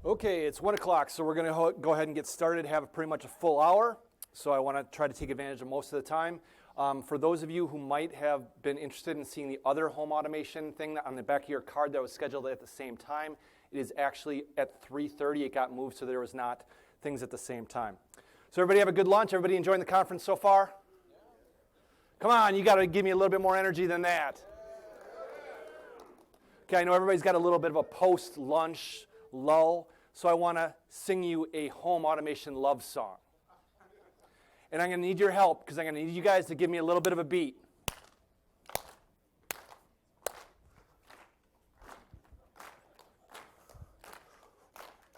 Okay, it's 1 o'clock, so we're going to go ahead and get started, have pretty much a full hour. So I want to try to take advantage of most of the time. For those of you who might have been interested in seeing the other home automation thing on the back of your card that was scheduled at the same time, it is actually at 3:30. It got moved, so there was not things at the same time. So everybody have a good lunch? Everybody enjoying the conference so far? Come on, you got to give me a little bit more energy than that. Okay, I know everybody's got a little bit of a post-lunch lull, so I want to sing you a home automation love song. And I'm going to need your help because I'm going to need you guys to give me a little bit of a beat.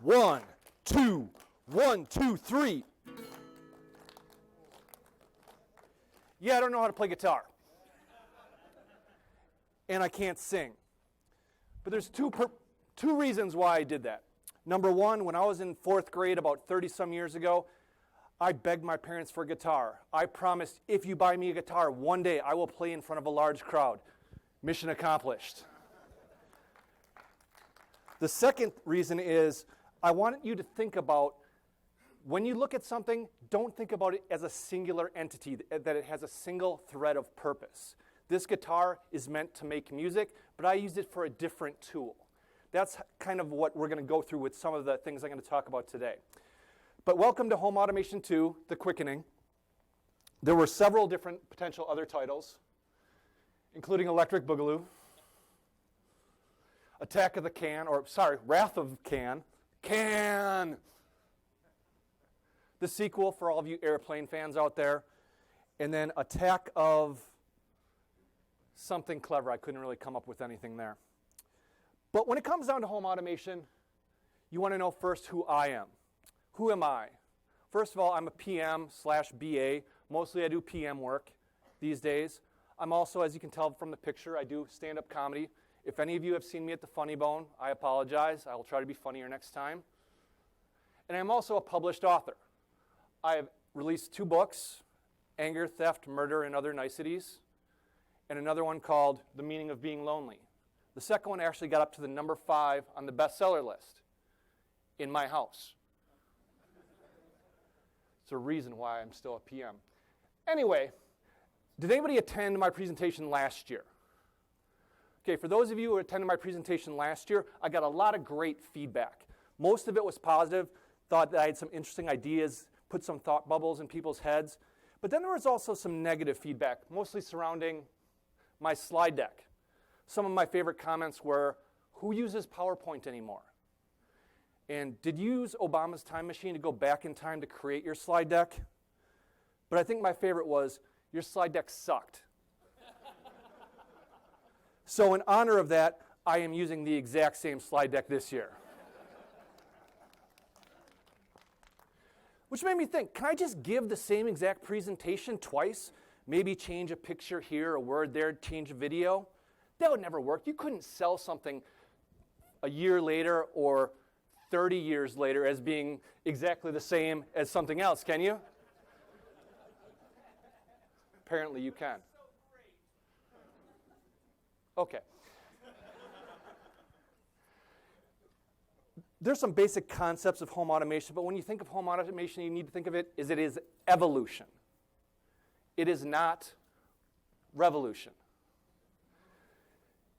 One, two, 3. Yeah, I don't know how to play guitar. And I can't sing. But there's two reasons why I did that. Number one, when I was in 4th grade about 30-some years ago, I begged my parents for a guitar. I promised, if you buy me a guitar, one day I will play in front of a large crowd. Mission accomplished. The second reason is I want you to think about, when you look at something, don't think about it as a singular entity, that it has a single thread of purpose. This guitar is meant to make music, but I used it for a different tool. That's kind of what we're going to go through with some of the things I'm going to talk about today. But welcome to Home Automation 2, the Quickening. There were several different potential other titles, including Electric Boogaloo, Wrath of Can. The sequel for all of you airplane fans out there, and then Attack of something clever. I couldn't really come up with anything there. But when it comes down to home automation, you want to know first who I am. Who am I? First of all, I'm a PM/BA. Mostly I do PM work these days. I'm also, as you can tell from the picture, I do stand-up comedy. If any of you have seen me at the Funny Bone, I apologize. I will try to be funnier next time. And I'm also a published author. I have released 2 books, Anger, Theft, Murder, and Other Niceties, and another one called The Meaning of Being Lonely. The second one actually got up to the number 5 on the bestseller list in my house. It's a reason why I'm still a PM. Anyway, did anybody attend my presentation last year? Okay, for those of you who attended my presentation last year, I got a lot of great feedback. Most of it was positive, thought that I had some interesting ideas, put some thought bubbles in people's heads. But then there was also some negative feedback, mostly surrounding my slide deck. Some of my favorite comments were, who uses PowerPoint anymore? And did you use Obama's time machine to go back in time to create your slide deck? But I think my favorite was, your slide deck sucked. So in honor of that, I am using the exact same slide deck this year. Which made me think, can I just give the same exact presentation twice? Maybe change a picture here, a word there, change a video? That would never work. You couldn't sell something a year later or 30 years later as being exactly the same as something else, can you? Apparently you can. Okay. There's some basic concepts of home automation, but when you think of home automation, you need to think of it as it is evolution. It is not revolution.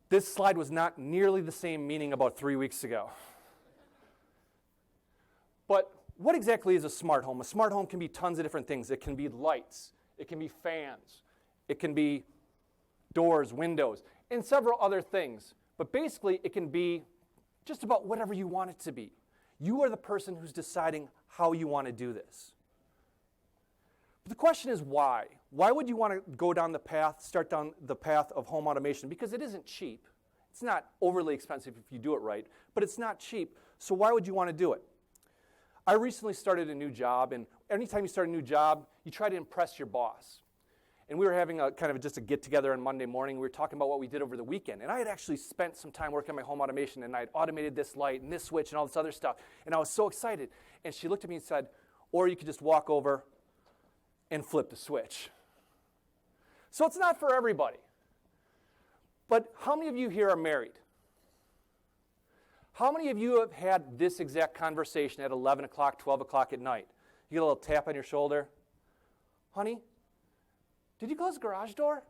This slide was not nearly the same meaning about 3 weeks ago. But what exactly is a smart home? A smart home can be tons of different things. It can be lights. It can be fans. It can be doors, windows, and several other things. But basically, it can be just about whatever you want it to be. You are the person who's deciding how you want to do this. But the question is why? Why would you want to start down the path of home automation? Because it isn't cheap. It's not overly expensive if you do it right, but it's not cheap. So why would you want to do it? I recently started a new job, and anytime you start a new job, you try to impress your boss. And we were having just a get-together on Monday morning. We were talking about what we did over the weekend. And I had actually spent some time working on my home automation, and I had automated this light and this switch and all this other stuff. And I was so excited. And she looked at me and said, or you could just walk over and flip the switch. So it's not for everybody. But how many of you here are married? How many of you have had this exact conversation at 11 o'clock, 12 o'clock at night? You get a little tap on your shoulder. Honey, did you close the garage door?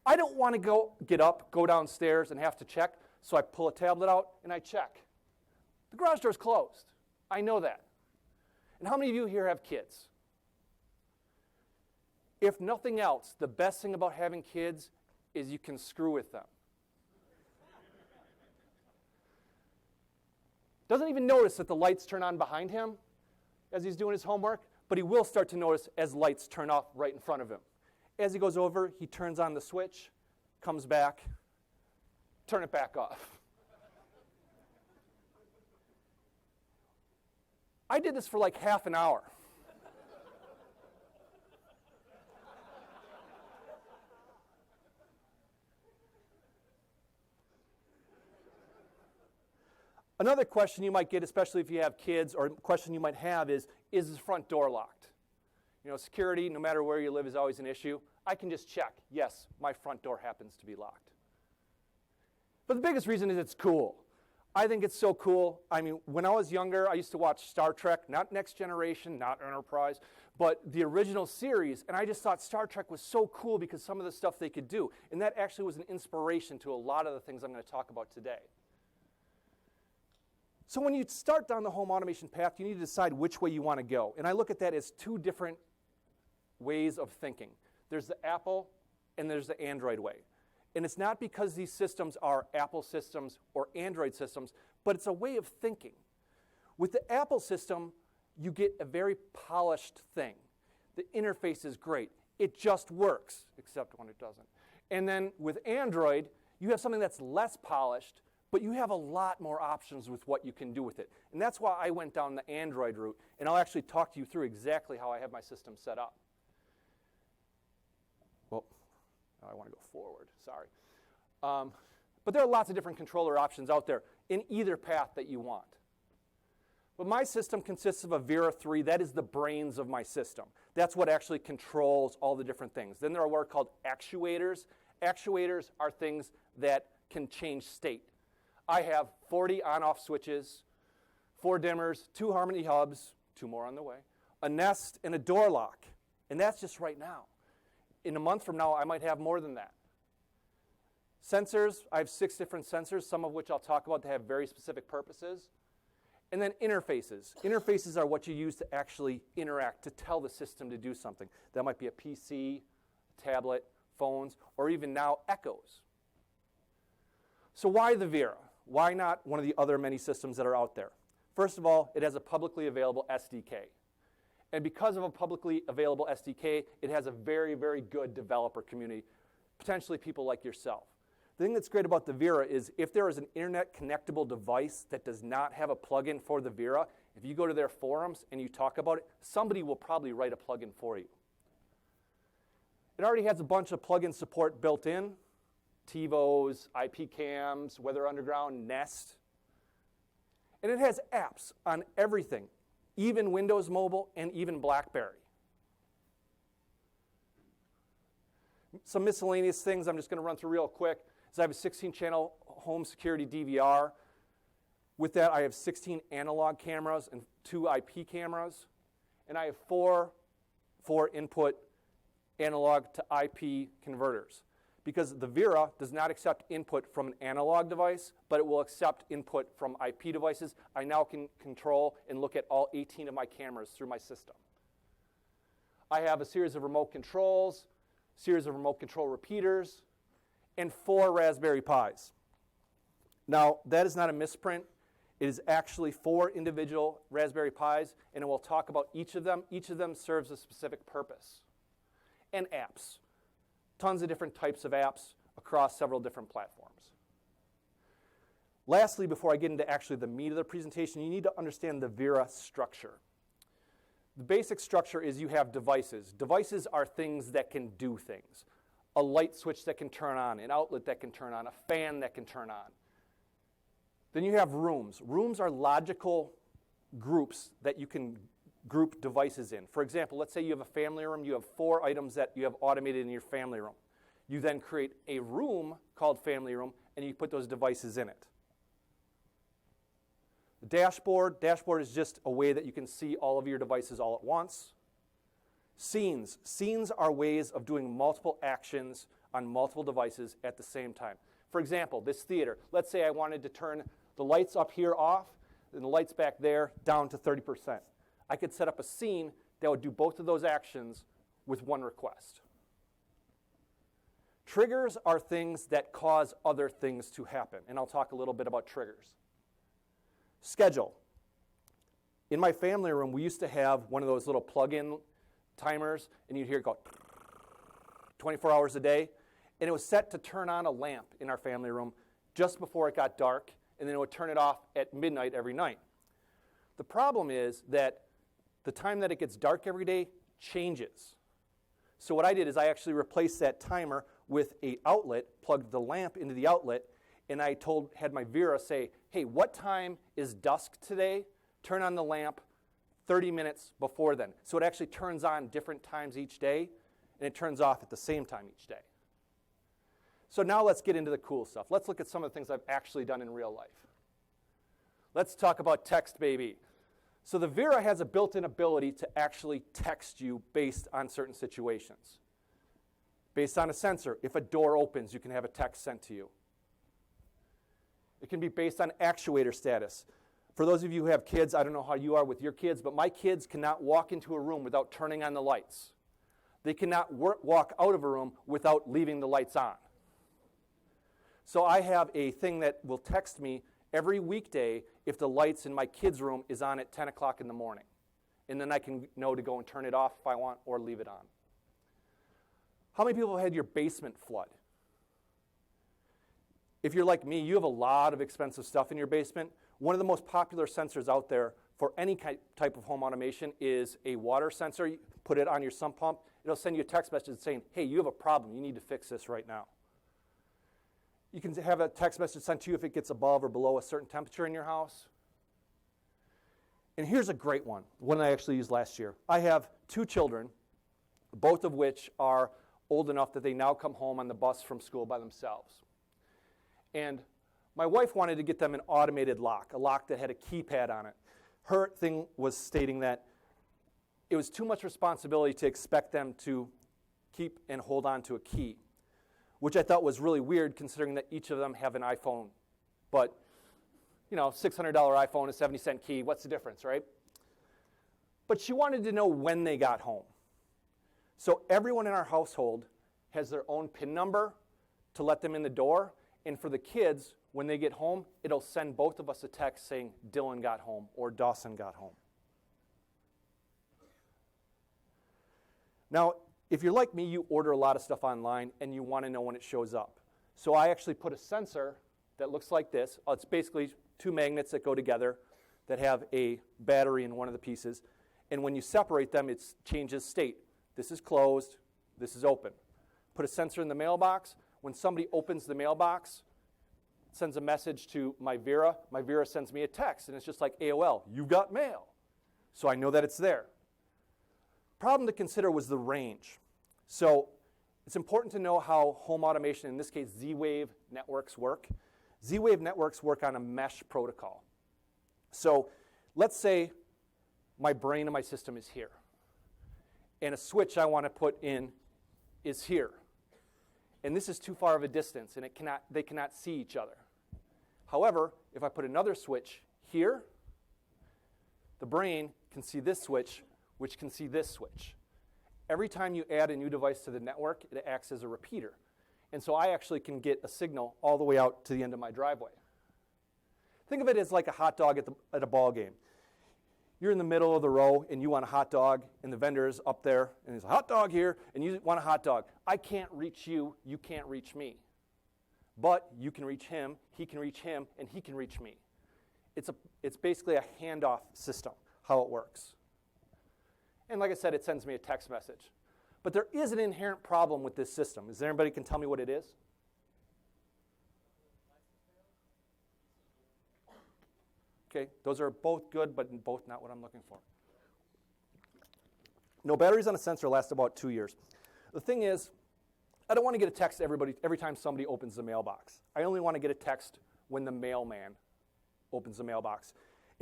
I don't want to get up, go downstairs, and have to check, so I pull a tablet out and I check. The garage door's closed. I know that. And how many of you here have kids? If nothing else, the best thing about having kids is you can screw with them. Doesn't even notice that the lights turn on behind him as he's doing his homework, but he will start to notice as lights turn off right in front of him. As he goes over, he turns on the switch, comes back, turn it back off. I did this for like half an hour. Another question you might get, especially if you have kids, or a question you might have is the front door locked? You know, security, no matter where you live, is always an issue. I can just check, yes, my front door happens to be locked. But the biggest reason is it's cool. I think it's so cool. I mean, when I was younger, I used to watch Star Trek, not Next Generation, not Enterprise, but the original series, and I just thought Star Trek was so cool because some of the stuff they could do. And that actually was an inspiration to a lot of the things I'm going to talk about today. So when you start down the home automation path, you need to decide which way you want to go. And I look at that as two different ways of thinking. There's the Apple and there's the Android way. And it's not because these systems are Apple systems or Android systems, but it's a way of thinking. With the Apple system, you get a very polished thing. The interface is great. It just works, except when it doesn't. And then with Android, you have something that's less polished, but you have a lot more options with what you can do with it. And that's why I went down the Android route, and I'll actually talk to you through exactly how I have my system set up. Well, I want to go forward, sorry. But there are lots of different controller options out there in either path that you want. But my system consists of a Vera 3. That is the brains of my system. That's what actually controls all the different things. Then there are what are called actuators. Actuators are things that can change state. I have 40 on-off switches, 4 dimmers, 2 Harmony hubs, 2 more on the way, a Nest, and a door lock. And that's just right now. In a month from now, I might have more than that. Sensors, I have 6 different sensors, some of which I'll talk about that have very specific purposes. And then interfaces. Interfaces are what you use to actually interact, to tell the system to do something. That might be a PC, tablet, phones, or even now echoes. So why the Vera? Why not one of the other many systems that are out there? First of all, it has a publicly available SDK. And because of a publicly available SDK, it has a very, very good developer community, potentially people like yourself. The thing that's great about the Vera is if there is an internet connectable device that does not have a plugin for the Vera, if you go to their forums and you talk about it, somebody will probably write a plugin for you. It already has a bunch of plugin support built in. TiVos, IP cams, Weather Underground, Nest. And it has apps on everything, even Windows Mobile and even BlackBerry. Some miscellaneous things I'm just going to run through real quick is I have a 16-channel home security DVR. With that, I have 16 analog cameras and 2 IP cameras. And I have 4 input analog to IP converters. Because the Vera does not accept input from an analog device, but it will accept input from IP devices. I now can control and look at all 18 of my cameras through my system. I have a series of remote controls, series of remote control repeaters, and 4 Raspberry Pis. Now, that is not a misprint. It is actually 4 individual Raspberry Pis, and we'll talk about each of them. Each of them serves a specific purpose. And apps. Tons of different types of apps across several different platforms. Lastly, before I get into actually the meat of the presentation, you need to understand the Vera structure. The basic structure is you have devices. Devices are things that can do things. A light switch that can turn on, an outlet that can turn on, a fan that can turn on. Then you have rooms. Rooms are logical groups that you can group devices in. For example, let's say you have a family room. You have 4 items that you have automated in your family room. You then create a room called family room, and you put those devices in it. The dashboard is just a way that you can see all of your devices all at once. Scenes are ways of doing multiple actions on multiple devices at the same time. For example, this theater, let's say I wanted to turn the lights up here off and the lights back there down to 30%. I could set up a scene that would do both of those actions with one request. Triggers are things that cause other things to happen, and I'll talk a little bit about triggers. Schedule. In my family room, we used to have one of those little plug-in timers, and you'd hear it go 24 hours a day, and it was set to turn on a lamp in our family room just before it got dark, and then it would turn it off at midnight every night. The problem is that the time that it gets dark every day changes. So what I did is I actually replaced that timer with an outlet, plugged the lamp into the outlet, and I had my Vera say, hey, what time is dusk today? Turn on the lamp 30 minutes before then. So it actually turns on different times each day, and it turns off at the same time each day. So now let's get into the cool stuff. Let's look at some of the things I've actually done in real life. Let's talk about text, baby. So the Vera has a built-in ability to actually text you based on certain situations. Based on a sensor, if a door opens, you can have a text sent to you. It can be based on actuator status. For those of you who have kids, I don't know how you are with your kids, but my kids cannot walk into a room without turning on the lights. They cannot walk out of a room without leaving the lights on. So I have a thing that will text me every weekday if the lights in my kids' room is on at 10 o'clock in the morning. And then I can know to go and turn it off if I want or leave it on. How many people have had your basement flood? If you're like me, you have a lot of expensive stuff in your basement. One of the most popular sensors out there for any type of home automation is a water sensor. You put it on your sump pump. It'll send you a text message saying, hey, you have a problem. You need to fix this right now. You can have a text message sent to you if it gets above or below a certain temperature in your house. And here's a great one I actually used last year. I have 2 children, both of which are old enough that they now come home on the bus from school by themselves. And my wife wanted to get them an automated lock, a lock that had a keypad on it. Her thing was stating that it was too much responsibility to expect them to keep and hold on to a key, which I thought was really weird considering that each of them have an iPhone. But, you know, $600 iPhone, a 70-cent key, what's the difference, right? But she wanted to know when they got home. So everyone in our household has their own PIN number to let them in the door. And for the kids, when they get home, it'll send both of us a text saying Dylan got home or Dawson got home. Now, if you're like me, you order a lot of stuff online and you want to know when it shows up. So I actually put a sensor that looks like this. It's basically 2 magnets that go together that have a battery in one of the pieces. And when you separate them, it changes state. This is closed, this is open. Put a sensor in the mailbox. When somebody opens the mailbox, sends a message to my Vera sends me a text, and it's just like AOL, you got mail. So I know that it's there. Problem to consider was the range. So it's important to know how home automation, in this case Z-Wave networks work. Z-Wave networks work on a mesh protocol. So let's say my brain of my system is here, and a switch I want to put in is here. And this is too far of a distance, and they cannot see each other. However, if I put another switch here, the brain can see this switch, which can see this switch. Every time you add a new device to the network, it acts as a repeater. And so I actually can get a signal all the way out to the end of my driveway. Think of it as like a hot dog at a ball game. You're in the middle of the row, and you want a hot dog, and the vendor's up there, and there's a hot dog here, and you want a hot dog. I can't reach you, you can't reach me. But you can reach him, he can reach him, and he can reach me. It's basically a handoff system, how it works. And like I said, it sends me a text message. But there is an inherent problem with this system. Is there anybody who can tell me what it is? Okay, those are both good, but both not what I'm looking for. No, batteries on a sensor last about 2 years. The thing is, I don't want to get a text every time somebody opens the mailbox. I only want to get a text when the mailman opens the mailbox.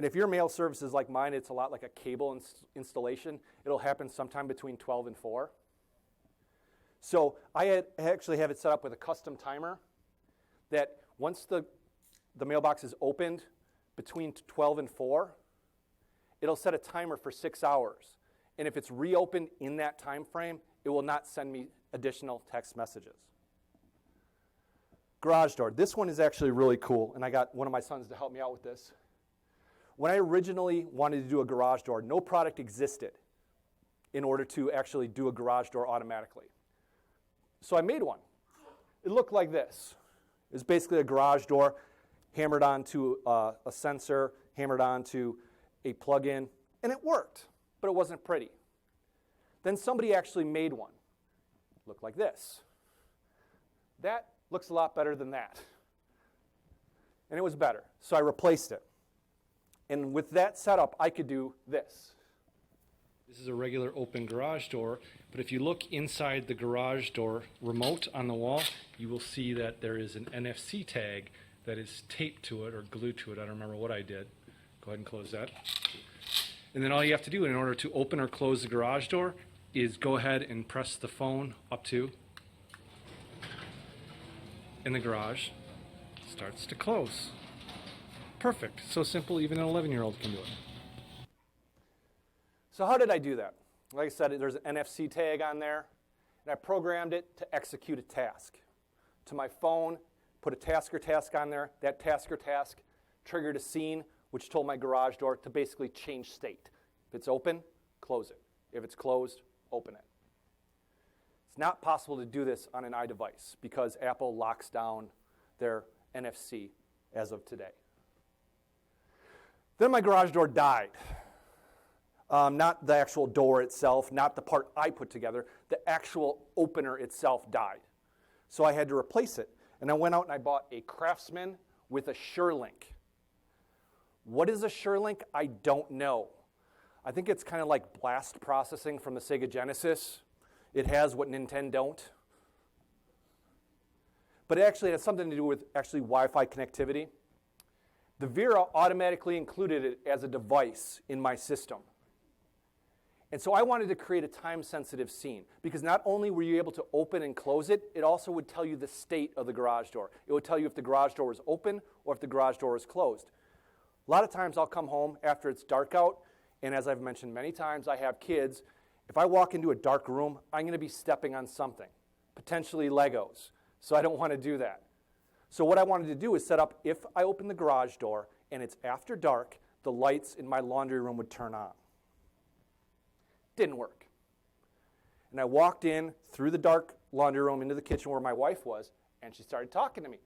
And if your mail service is like mine, it's a lot like a cable installation. It'll happen sometime between 12 and 4. So I actually have it set up with a custom timer that once the mailbox is opened between 12 and 4, it'll set a timer for 6 hours. And if it's reopened in that time frame, it will not send me additional text messages. Garage door. This one is actually really cool, and I got one of my sons to help me out with this. When I originally wanted to do a garage door, no product existed in order to actually do a garage door automatically. So I made one. It looked like this. It was basically a garage door hammered onto a sensor, hammered onto a plug-in, and it worked, but it wasn't pretty. Then somebody actually made one. It looked like this. That looks a lot better than that. And it was better, so I replaced it. And with that setup, I could do this. This is a regular open garage door, but if you look inside the garage door remote on the wall, you will see that there is an NFC tag that is taped to it or glued to it. I don't remember what I did. Go ahead and close that. And then all you have to do in order to open or close the garage door is go ahead and press the phone up to, and the garage starts to close. Perfect. So simple, even an 11-year-old can do it. So how did I do that? Like I said, there's an NFC tag on there, and I programmed it to execute a task. To my phone, put a tasker task on there. That tasker task triggered a scene which told my garage door to basically change state. If it's open, close it. If it's closed, open it. It's not possible to do this on an iDevice because Apple locks down their NFC as of today. Then my garage door died. Not the actual door itself, not the part I put together. The actual opener itself died. So I had to replace it. And I went out and I bought a Craftsman with a SureLink. What is a SureLink? I don't know. I think it's kind of like blast processing from the Sega Genesis. It has what Nintendo don't. But it actually has something to do with actually Wi-Fi connectivity. The Vera automatically included it as a device in my system. And so I wanted to create a time-sensitive scene because not only were you able to open and close it, it also would tell you the state of the garage door. It would tell you if the garage door was open or if the garage door was closed. A lot of times I'll come home after it's dark out, and as I've mentioned many times, I have kids. If I walk into a dark room, I'm going to be stepping on something, potentially Legos, so I don't want to do that. So what I wanted to do is set up, if I open the garage door and it's after dark, the lights in my laundry room would turn on. Didn't work. And I walked in through the dark laundry room into the kitchen where my wife was, and she started talking to me.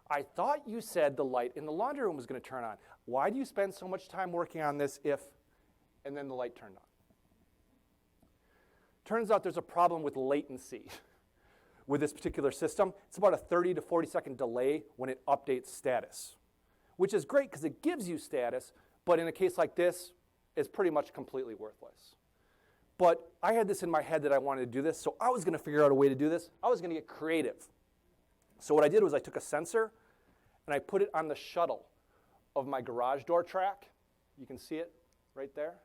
I thought you said the light in the laundry room was going to turn on. Why do you spend so much time working on this if, and then the light turned on? Turns out there's a problem with latency with this particular system. It's about a 30 to 40 second delay when it updates status, which is great because it gives you status, but in a case like this, it's pretty much completely worthless. But I had this in my head that I wanted to do this, so I was going to figure out a way to do this. I was going to get creative. So what I did was I took a sensor and I put it on the shuttle of my garage door track. You can see it right there.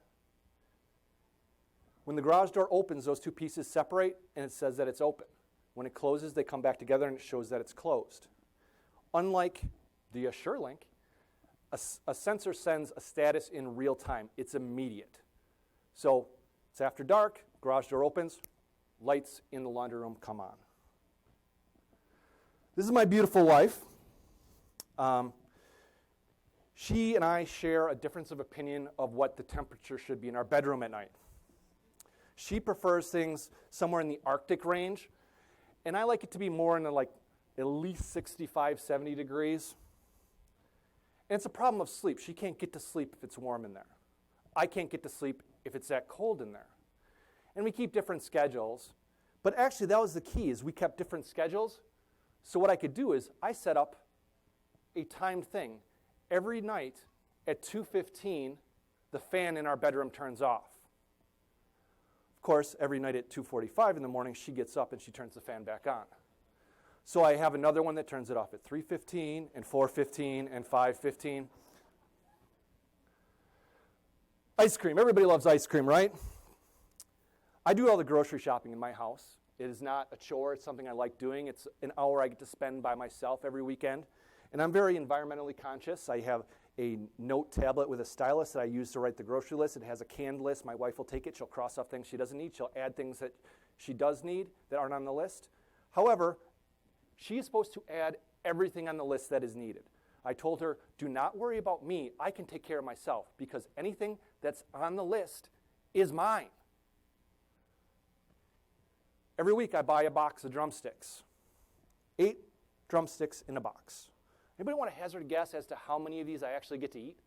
When the garage door opens, those two pieces separate and it says that it's open. When it closes, they come back together and it shows that it's closed. Unlike the SureLink, a sensor sends a status in real time. It's immediate. So it's after dark, garage door opens, lights in the laundry room come on. This is my beautiful wife. She and I share a difference of opinion of what the temperature should be in our bedroom at night. She prefers things somewhere in the Arctic range, and I like it to be more in the at least 65, 70 degrees. And it's a problem of sleep. She can't get to sleep if it's warm in there. I can't get to sleep if it's that cold in there. And we keep different schedules. But actually, that was the key, is we kept different schedules. So what I could do is I set up a timed thing. Every night at 2:15, the fan in our bedroom turns off. Of course, every night at 2:45 in the morning, she gets up and she turns the fan back on. So I have another one that turns it off at 3:15 and 4:15 and 5:15. Ice cream. Everybody loves ice cream, right? I do all the grocery shopping in my house. It is not a chore. It's something I like doing. It's an hour I get to spend by myself every weekend. And I'm very environmentally conscious. I have a note tablet with a stylus that I use to write the grocery list. It has a canned list. My wife will take it. She'll cross off things she doesn't need. She'll add things that she does need that aren't on the list. However, she is supposed to add everything on the list that is needed. I told her, do not worry about me. I can take care of myself because anything that's on the list is mine. Every week I buy a box of drumsticks. 8 drumsticks in a box. Anybody want to hazard a guess as to how many of these I actually get to eat?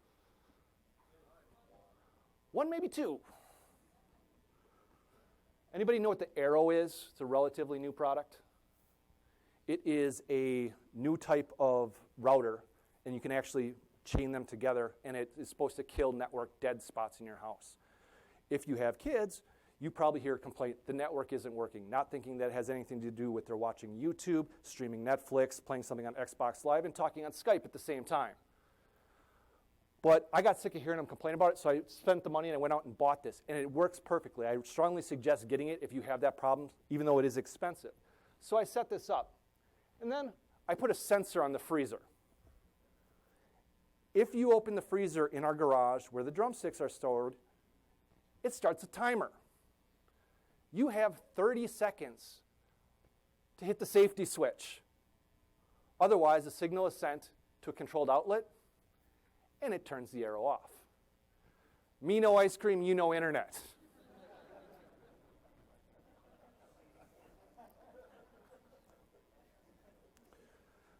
1, maybe 2. Anybody know what the Arrow is? It's a relatively new product. It is a new type of router, and you can actually chain them together, and it is supposed to kill network dead spots in your house. If you have kids, you probably hear a complaint, the network isn't working, not thinking that it has anything to do with their watching YouTube, streaming Netflix, playing something on Xbox Live, and talking on Skype at the same time. But I got sick of hearing them complain about it, so I spent the money and I went out and bought this, and it works perfectly. I strongly suggest getting it if you have that problem, even though it is expensive. So I set this up, and then I put a sensor on the freezer. If you open the freezer in our garage where the drumsticks are stored, it starts a timer. You have 30 seconds to hit the safety switch. Otherwise, the signal is sent to a controlled outlet, and it turns the Arrow off. Me no ice cream, you no internet.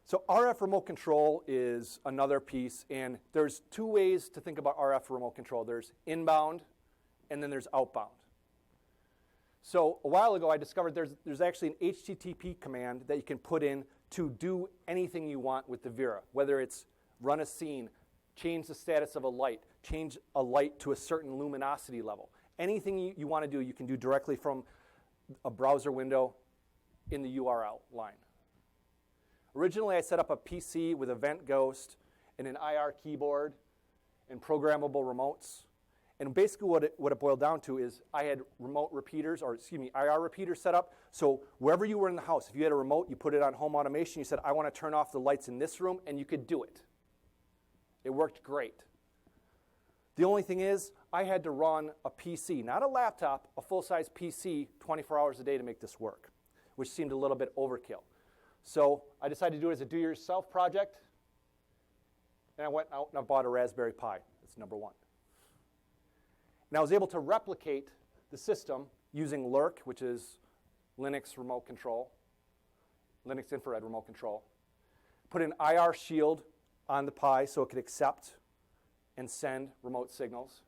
So RF remote control is another piece, and there's 2 ways to think about RF remote control. There's inbound, and then there's outbound. So a while ago, I discovered there's actually an HTTP command that you can put in to do anything you want with the Vera, whether it's run a scene, change the status of a light, change a light to a certain luminosity level. Anything you want to do, you can do directly from a browser window in the URL line. Originally, I set up a PC with a vent ghost and an IR keyboard and programmable remotes. And basically what it boiled down to is I had remote repeaters, IR repeaters set up. So wherever you were in the house, if you had a remote, you put it on home automation, you said, I want to turn off the lights in this room, and you could do it. It worked great. The only thing is, I had to run a PC, not a laptop, a full-size PC 24 hours a day to make this work, which seemed a little bit overkill. So I decided to do it as a do-yourself project, and I went out and I bought a Raspberry Pi. That's number 1. And I was able to replicate the system using Lurk, which is Linux remote control, Linux infrared remote control. Put an IR shield on the Pi so it could accept and send remote signals.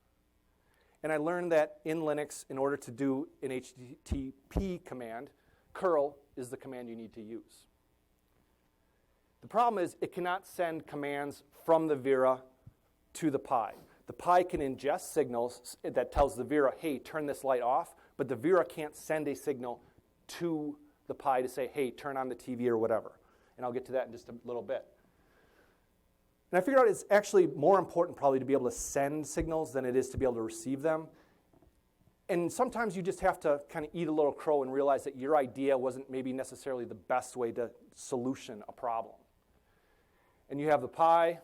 And I learned that in Linux, in order to do an HTTP command, curl is the command you need to use. The problem is it cannot send commands from the Vera to the Pi. The Pi can ingest signals that tells the Vera, hey, turn this light off, but the Vera can't send a signal to the Pi to say, hey, turn on the TV or whatever. And I'll get to that in just a little bit. And I figured out it's actually more important probably to be able to send signals than it is to be able to receive them. And sometimes you just have to kind of eat a little crow and realize that your idea wasn't maybe necessarily the best way to solution a problem. And you have the Pi,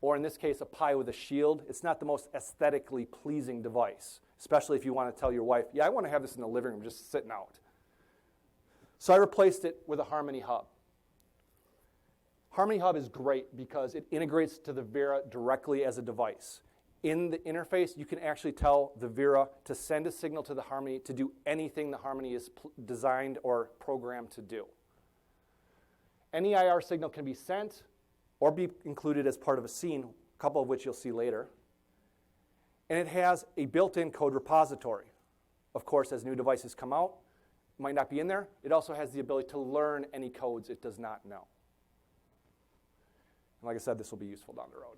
or in this case, a Pi with a shield. It's not the most aesthetically pleasing device, especially if you want to tell your wife, yeah, I want to have this in the living room just sitting out. So I replaced it with a Harmony Hub. Harmony Hub is great because it integrates to the Vera directly as a device. In the interface, you can actually tell the Vera to send a signal to the Harmony to do anything the Harmony is designed or programmed to do. Any IR signal can be sent or be included as part of a scene, a couple of which you'll see later. And it has a built-in code repository. Of course, as new devices come out, it might not be in there. It also has the ability to learn any codes it does not know. And like I said, this will be useful down the road.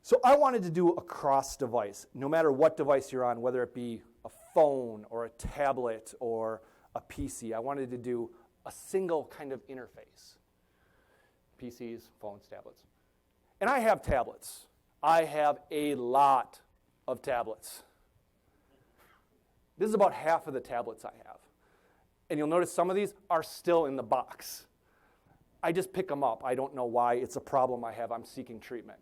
So I wanted to do a cross-device, no matter what device you're on, whether it be a phone or a tablet or a PC. I wanted to do a single kind of interface. PCs, phones, tablets. And I have tablets. I have a lot of tablets. This is about half of the tablets I have. And you'll notice some of these are still in the box. I just pick them up. I don't know why. It's a problem I have. I'm seeking treatment.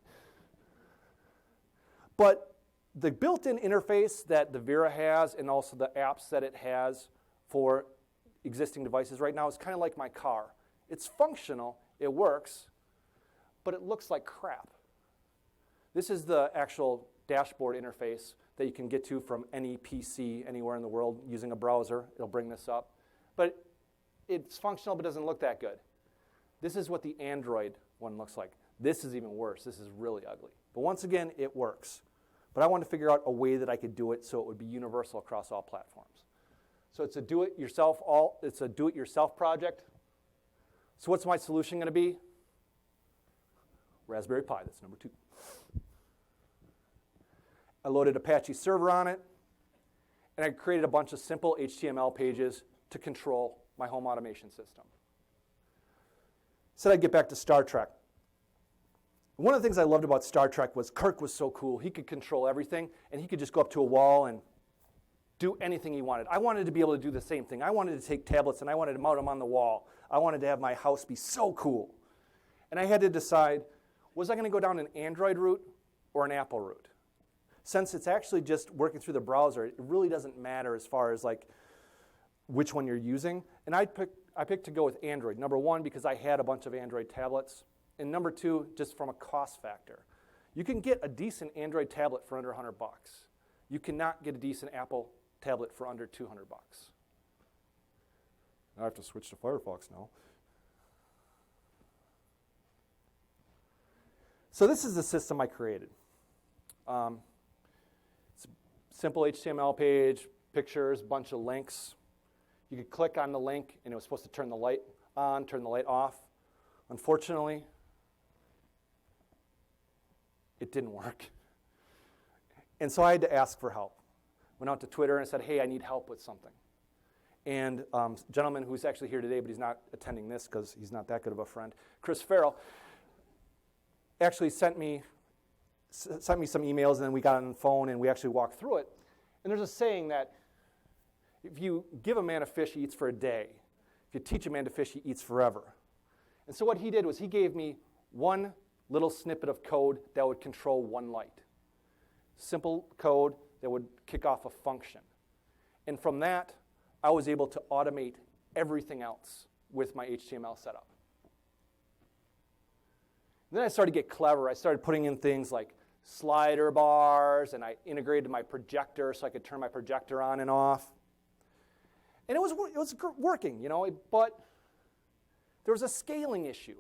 But the built-in interface that the Vera has and also the apps that it has for existing devices right now is kind of like my car. It's functional, it works, but it looks like crap. This is the actual dashboard interface that you can get to from any PC anywhere in the world using a browser. It'll bring this up. But it's functional but doesn't look that good. This is what the Android one looks like. This is even worse. This is really ugly. But once again, it works. But I wanted to figure out a way that I could do it so it would be universal across all platforms. So it's a do-it-yourself project. So what's my solution going to be? Raspberry Pi, that's number 2. I loaded Apache Server on it, and I created a bunch of simple HTML pages to control my home automation system. Said I'd get back to Star Trek. One of the things I loved about Star Trek was Kirk was so cool. He could control everything, and he could just go up to a wall and do anything he wanted. I wanted to be able to do the same thing. I wanted to take tablets, and I wanted to mount them on the wall. I wanted to have my house be so cool. And I had to decide, was I going to go down an Android route or an Apple route? Since it's actually just working through the browser, it really doesn't matter as far as like which one you're using. And I picked to go with Android. Number 1, because I had a bunch of Android tablets. And number 2, just from a cost factor. You can get a decent Android tablet for under $100. You cannot get a decent Apple tablet for under $200. I have to switch to Firefox now. So this is the system I created. It's a simple HTML page, pictures, bunch of links. You could click on the link, and it was supposed to turn the light on, turn the light off. Unfortunately, it didn't work. And so I had to ask for help. Went out to Twitter and said, hey, I need help with something. And a gentleman who's actually here today, but he's not attending this because he's not that good of a friend, Chris Farrell, actually sent me some emails, and then we got on the phone and we actually walked through it. And there's a saying that if you give a man a fish, he eats for a day. If you teach a man to fish, he eats forever. And so what he did was he gave me one little snippet of code that would control one light. Simple code that would kick off a function. And from that, I was able to automate everything else with my HTML setup. And then I started to get clever. I started putting in things like slider bars, and I integrated my projector so I could turn my projector on and off. And it was working, you know, but there was a scaling issue.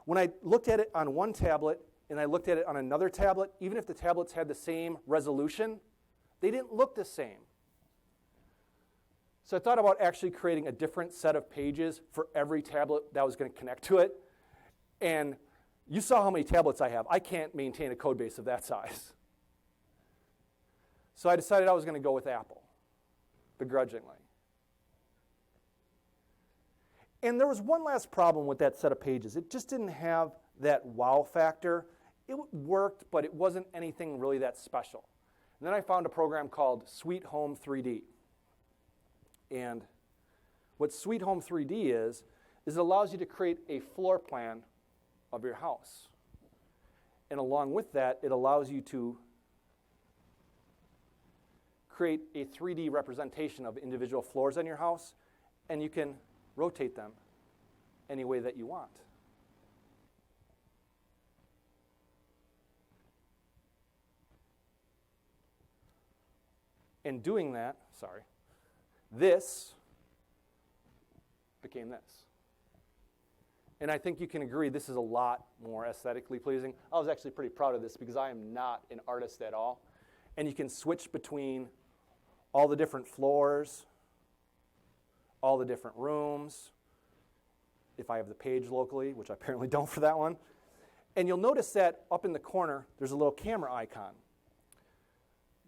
When I looked at it on one tablet and I looked at it on another tablet, even if the tablets had the same resolution, they didn't look the same. So I thought about actually creating a different set of pages for every tablet that was going to connect to it. And you saw how many tablets I have. I can't maintain a code base of that size. So I decided I was going to go with Apple, begrudgingly. And there was one last problem with that set of pages. It just didn't have that wow factor. It worked, but it wasn't anything really that special. And then I found a program called Sweet Home 3D. And what Sweet Home 3D is it allows you to create a floor plan of your house. And along with that, it allows you to create a 3D representation of individual floors in your house, and you can rotate them any way that you want. In doing that, this became this. And I think you can agree this is a lot more aesthetically pleasing. I was actually pretty proud of this because I am not an artist at all. And you can switch between all the different floors, all the different rooms, if I have the page locally, which I apparently don't for that one. And you'll notice that up in the corner, there's a little camera icon.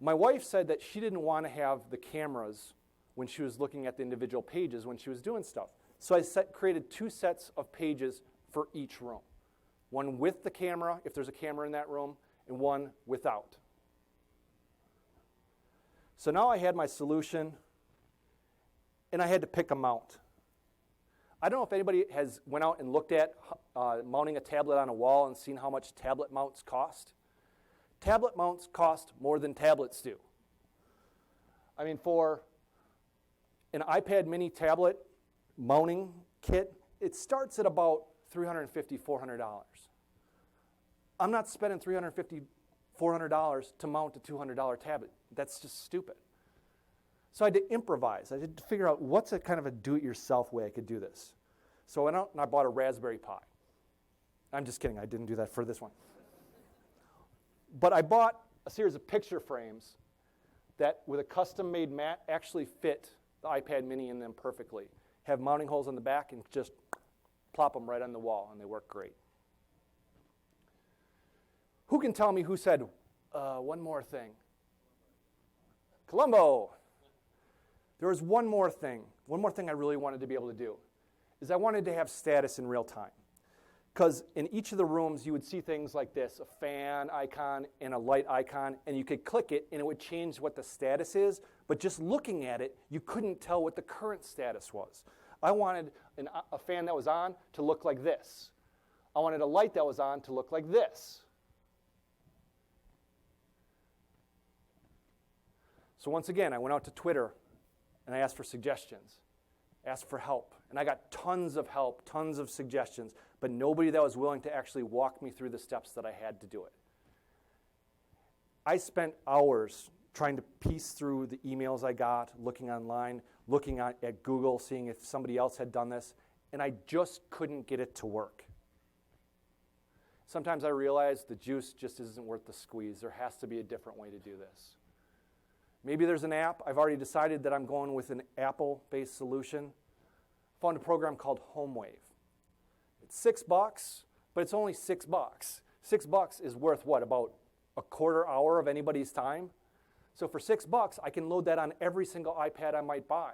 My wife said that she didn't want to have the cameras when she was looking at the individual pages when she was doing stuff. So I created 2 sets of pages for each room. One with the camera, if there's a camera in that room, and one without. So now I had my solution, and I had to pick a mount. I don't know if anybody has went out and looked at mounting a tablet on a wall and seen how much tablet mounts cost. Tablet mounts cost more than tablets do. I mean, for an iPad mini tablet mounting kit, it starts at about $350, $400. I'm not spending $350, $400 to mount a $200 tablet. That's just stupid. So I had to improvise. I had to figure out what's a kind of a do-it-yourself way I could do this. So I went out and I bought a Raspberry Pi. I'm just kidding. I didn't do that for this one. But I bought a series of picture frames that, with a custom-made mat, actually fit the iPad mini in them perfectly. Have mounting holes on the back and just plop them right on the wall, and they work great. Who can tell me who said one more thing? Columbo. There was one more thing I really wanted to be able to do, is I wanted to have status in real time. Because in each of the rooms, you would see things like this, a fan icon and a light icon, and you could click it, and it would change what the status is, but just looking at it, you couldn't tell what the current status was. I wanted a fan that was on to look like this. I wanted a light that was on to look like this. So once again, I went out to Twitter, and I asked for suggestions, asked for help, and I got tons of help, tons of suggestions, but nobody that was willing to actually walk me through the steps that I had to do it. I spent hours trying to piece through the emails I got, looking online, looking at Google, seeing if somebody else had done this, and I just couldn't get it to work. Sometimes I realize the juice just isn't worth the squeeze. There has to be a different way to do this. Maybe there's an app. I've already decided that I'm going with an Apple-based solution. Found a program called HomeWave. It's $6, but it's only $6. $6 is worth what, about a quarter hour of anybody's time? So for $6, I can load that on every single iPad I might buy.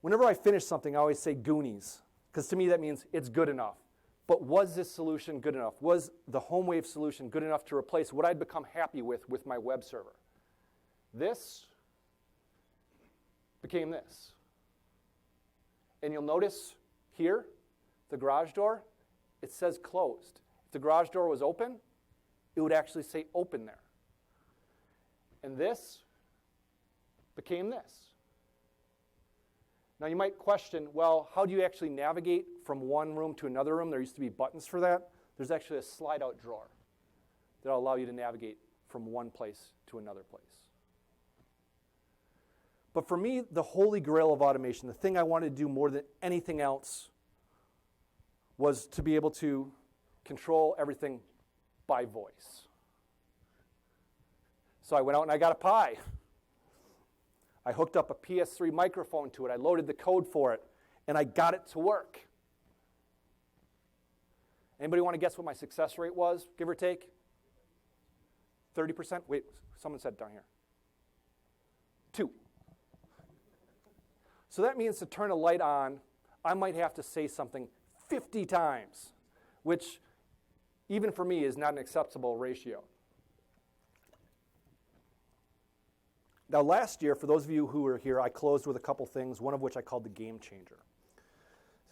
Whenever I finish something, I always say Goonies, because to me that means it's good enough. But was this solution good enough? Was the HomeWave solution good enough to replace what I'd become happy with my web server? This became this. And you'll notice here, the garage door, it says closed. If the garage door was open, it would actually say open there. And this became this. Now you might question, well, how do you actually navigate from one room to another room? There used to be buttons for that. There's actually a slide-out drawer that will allow you to navigate from one place to another place. But for me, the holy grail of automation, the thing I wanted to do more than anything else, was to be able to control everything by voice. So I went out and I got a Pi. I hooked up a PS3 microphone to it. I loaded the code for it, and I got it to work. Anybody want to guess what my success rate was, give or take? 30%? Wait, someone said it down here. 2. So that means to turn a light on, I might have to say something 50 times, which even for me is not an acceptable ratio. Now last year, for those of you who were here, I closed with a couple things, one of which I called the game changer.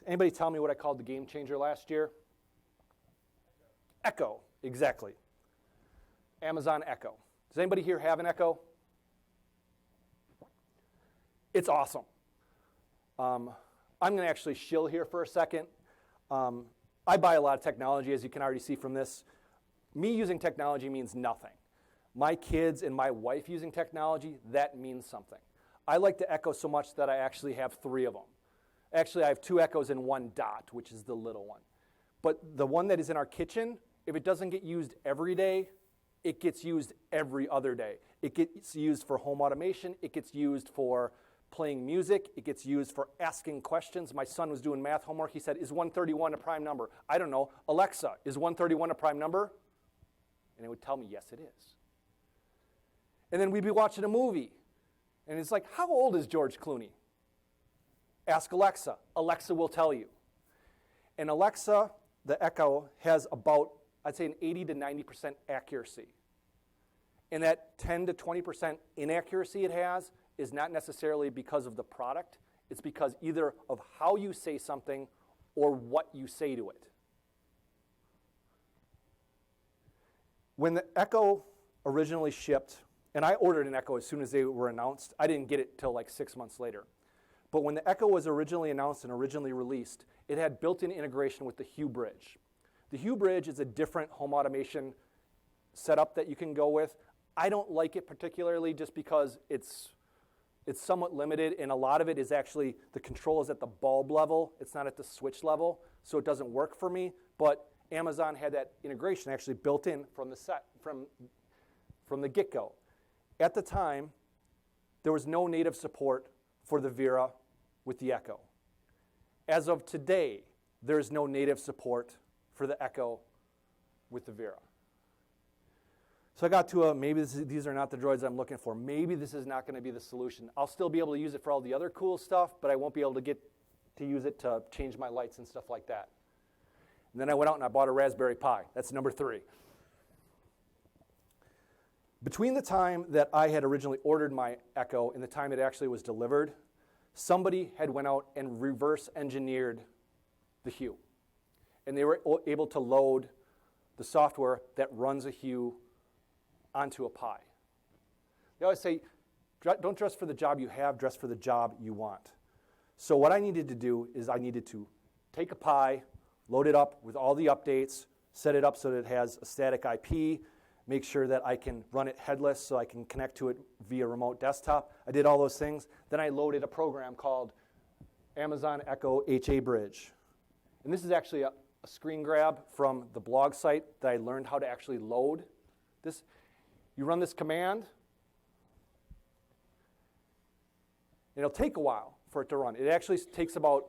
Anybody tell me what I called the game changer last year? Echo, exactly. Amazon Echo. Does anybody here have an Echo? It's awesome. I'm going to actually shill here for a second. I buy a lot of technology, as you can already see from this. Me using technology means nothing. My kids and my wife using technology, that means something. I like the Echo so much that I actually have 3 of them. Actually, I have 2 Echoes and 1 Dot, which is the little one. But the one that is in our kitchen, if it doesn't get used every day, it gets used every other day. It gets used for home automation. It gets used for playing music. It gets used for asking questions. My son was doing math homework. He said, is 131 a prime number? I don't know. Alexa, is 131 a prime number? And it would tell me, yes, it is. And then we'd be watching a movie. And it's like, how old is George Clooney? Ask Alexa. Alexa will tell you. And Alexa, the Echo, has about I'd say an 80 to 90% accuracy. And that 10 to 20% inaccuracy it has is not necessarily because of the product. It's because either of how you say something or what you say to it. When the Echo originally shipped, and I ordered an Echo as soon as they were announced. I didn't get it till like 6 months later. But when the Echo was originally announced and originally released, it had built-in integration with the Hue Bridge. The Hue Bridge is a different home automation setup that you can go with. I don't like it particularly just because it's somewhat limited, and a lot of it is actually the control is at the bulb level. It's not at the switch level, so it doesn't work for me. But Amazon had that integration actually built in from the get-go. At the time, there was no native support for the Vera with the Echo. As of today, there's no native support for the Echo with the Vera. So I got to maybe these are not the droids I'm looking for. Maybe this is not going to be the solution. I'll still be able to use it for all the other cool stuff, but I won't be able to get to use it to change my lights and stuff like that. And then I went out and I bought a Raspberry Pi. That's number 3. Between the time that I had originally ordered my Echo and the time it actually was delivered, somebody had went out and reverse engineered the Hue. And they were able to load the software that runs a Hue onto a Pi. They always say, don't dress for the job you have, dress for the job you want. So what I needed to do is I needed to take a Pi, load it up with all the updates, set it up so that it has a static IP, make sure that I can run it headless so I can connect to it via remote desktop. I did all those things. Then I loaded a program called Amazon Echo HA Bridge. And this is actually a screen grab from the blog site that I learned how to actually load this. You run this command, and it'll take a while for it to run. It actually takes about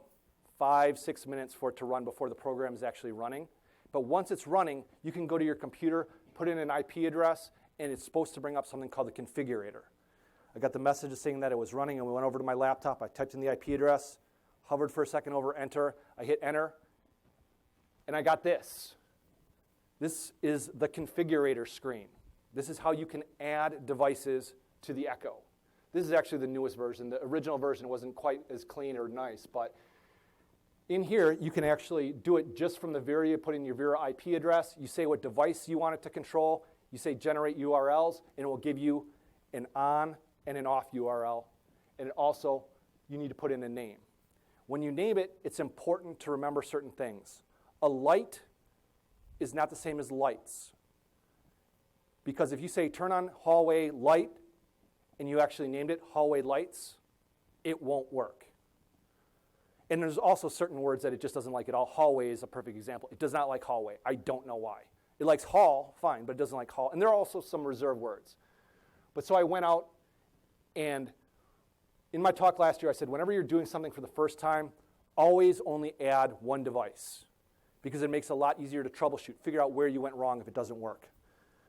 5-6 minutes for it to run before the program is actually running. But once it's running, you can go to your computer, put in an IP address, and it's supposed to bring up something called the configurator. I got the message saying that it was running, and we went over to my laptop. I typed in the IP address, hovered for a second over enter. I hit enter, and I got this. This is the configurator screen. This is how you can add devices to the Echo. This is actually the newest version. The original version wasn't quite as clean or nice, but in here, you can actually do it just from the Vera. You put in your Vera IP address. You say what device you want it to control. You say generate URLs, and it will give you an on and an off URL. And it also, you need to put in a name. When you name it, it's important to remember certain things. A light is not the same as lights. Because if you say turn on hallway light, and you actually named it hallway lights, it won't work. And there's also certain words that it just doesn't like at all. Hallway is a perfect example. It does not like hallway. I don't know why. It likes hall, fine, but it doesn't like hall. And there are also some reserved words. But so I went out, and in my talk last year, I said, whenever you're doing something for the first time, always only add one device, because it makes it a lot easier to troubleshoot, figure out where you went wrong if it doesn't work.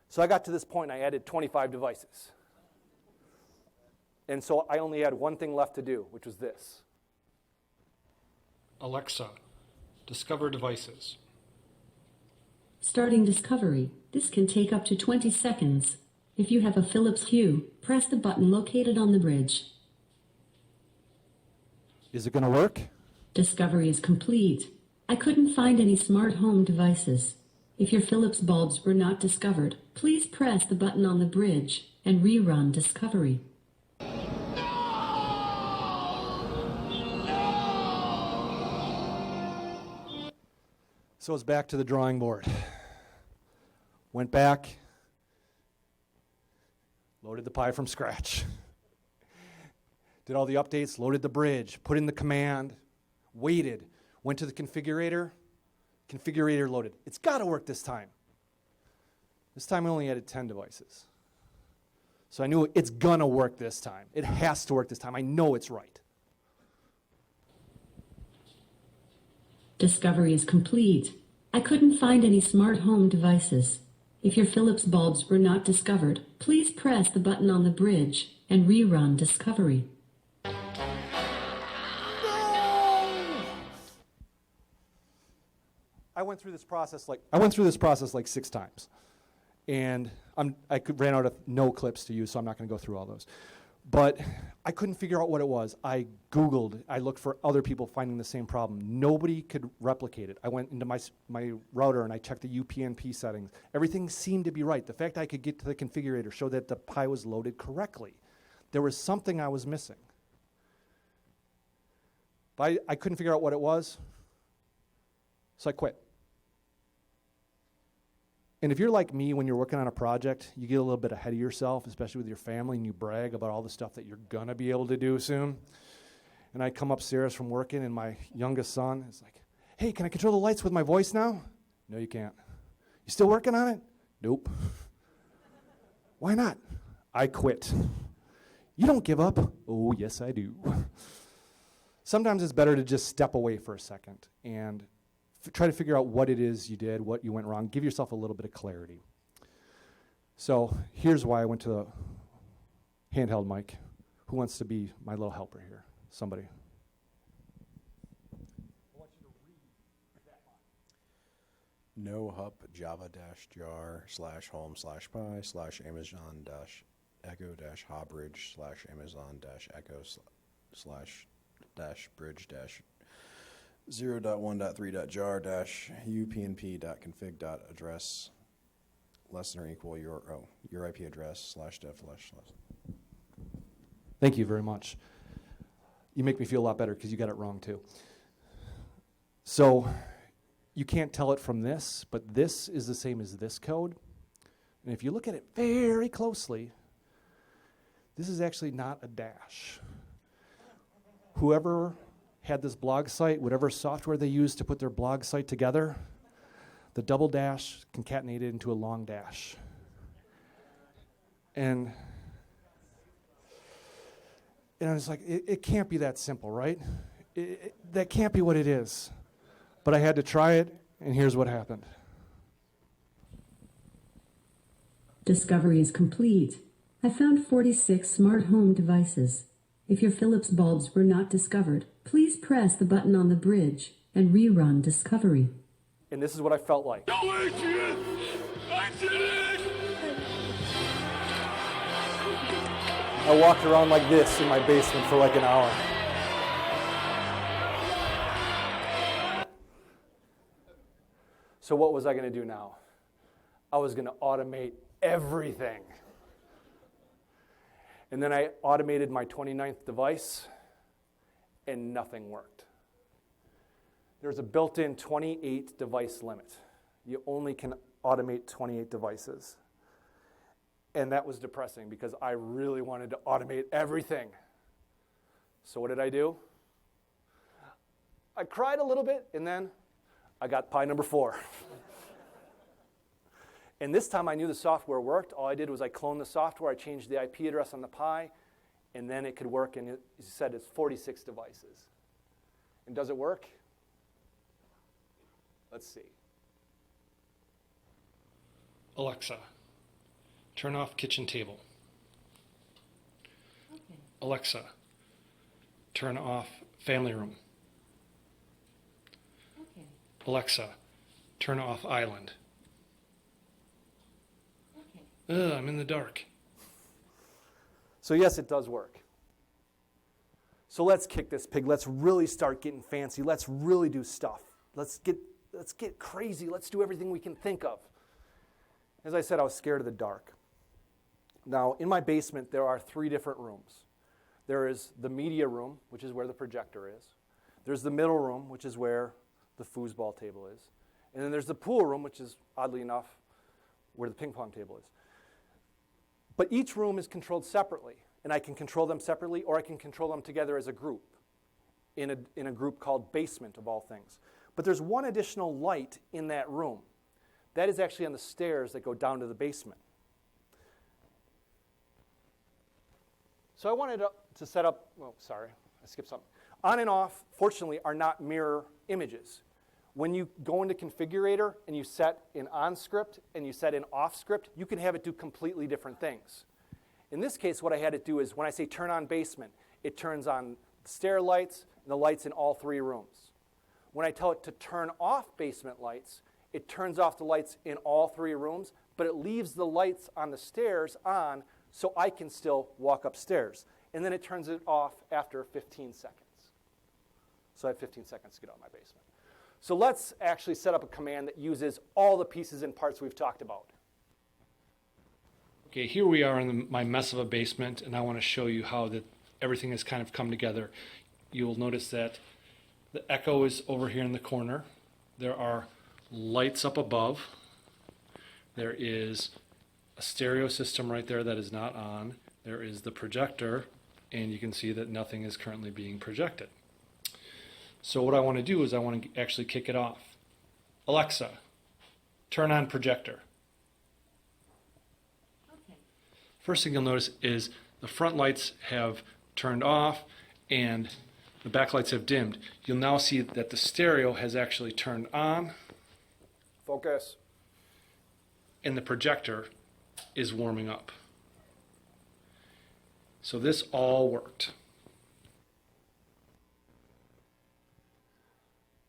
So I got to this point, and I added 25 devices. And so I only had one thing left to do, which was this. Alexa, discover devices. Starting discovery. This can take up to 20 seconds. If you have a Philips Hue, press the button located on the bridge. Is it going to work? Discovery is complete. I couldn't find any smart home devices. If your Philips bulbs were not discovered, please press the button on the bridge and rerun discovery. So it's back to the drawing board. Went back, loaded the Pi from scratch. Did all the updates, loaded the bridge, put in the command, waited, went to the configurator, configurator loaded. It's got to work this time. This time I only added 10 devices. So I knew it's going to work this time. It has to work this time. I know it's right. Discovery is complete. I couldn't find any smart home devices. If your Philips bulbs were not discovered, please press the button on the bridge and rerun discovery. I I went through this process like 6 times, and ran out of no clips to use, so I'm not going to go through all those. But I couldn't figure out what it was. I Googled. I looked for other people finding the same problem. Nobody could replicate it. I went into my router and I checked the UPnP settings. Everything seemed to be right. The fact I could get to the configurator showed that the Pi was loaded correctly. There was something I was missing. But I couldn't figure out what it was, so I quit. And if you're like me, when you're working on a project, you get a little bit ahead of yourself, especially with your family, and you brag about all the stuff that you're going to be able to do soon. And I come upstairs from working, and my youngest son is like, hey, can I control the lights with my voice now? No, you can't. You still working on it? Nope. Why not? I quit. You don't give up? Oh, yes, I do. Sometimes it's better to just step away for a second and try to figure out what it is you did, what you went wrong. Give yourself a little bit of clarity. So here's why I went to the handheld mic. Who wants to be my little helper here? Somebody. I want you to read that line. No hup java-echo-hobridge/amazon-echo/jar-upnp.config.address less than or equal your IP address /dev/. Thank you very much. You make me feel a lot better because you got it wrong too. So you can't tell it from this, but this is the same as this code. And if you look at it very closely, this is actually not a dash. Whoever had this blog site, whatever software they used to put their blog site together, the double dash concatenated into a long dash. And I was like, it can't be that simple, right? That can't be what it is. But I had to try it, and here's what happened. Discovery is complete. I found 46 smart home devices. If your Philips bulbs were not discovered, please press the button on the bridge and rerun Discovery. And this is what I felt like. No, I did it! I walked around like this in my basement for like an hour. So what was I going to do now? I was going to automate everything. And then I automated my 29th device, and nothing worked. There's a built-in 28 device limit. You only can automate 28 devices. And that was depressing because I really wanted to automate everything. So what did I do? I cried a little bit, and then I got Pi number 4. And this time I knew the software worked. All I did was I cloned the software, I changed the IP address on the Pi, and then it could work, and it said it's 46 devices. And does it work? Let's see. Alexa, turn off kitchen table. Okay. Alexa, turn off family room. Okay. Alexa, turn off island. Okay. Ugh, I'm in the dark. So yes, it does work. So let's kick this pig. Let's really start getting fancy. Let's really do stuff. Let's get crazy. Let's do everything we can think of. As I said, I was scared of the dark. Now, in my basement, there are 3 different rooms. There is the media room, which is where the projector is. There's the middle room, which is where the foosball table is. And then there's the pool room, which is, oddly enough, where the ping pong table is. But each room is controlled separately, and I can control them separately, or I can control them together as a group, in a group called basement, of all things. But there's one additional light in that room. That is actually on the stairs that go down to the basement. So I wanted to set up, oh, sorry, I skipped something. On and off, fortunately, are not mirror images. When you go into Configurator and you set in on script and you set in off script, you can have it do completely different things. In this case, what I had it do is when I say turn on basement, it turns on the stair lights and the lights in all 3 rooms. When I tell it to turn off basement lights, it turns off the lights in all 3 rooms, but it leaves the lights on the stairs on so I can still walk upstairs. And then it turns it off after 15 seconds. So I have 15 seconds to get out of my basement. So let's actually set up a command that uses all the pieces and parts we've talked about. Okay, here we are in my mess of a basement, and I want to show you how everything has kind of come together. You'll notice that the echo is over here in the corner. There are lights up above. There is a stereo system right there that is not on. There is the projector, and you can see that nothing is currently being projected. So what I want to do is I want to actually kick it off. Alexa, turn on projector. Okay. First thing you'll notice is the front lights have turned off and the back lights have dimmed. You'll now see that the stereo has actually turned on Focus. and the projector is warming up. So this all worked.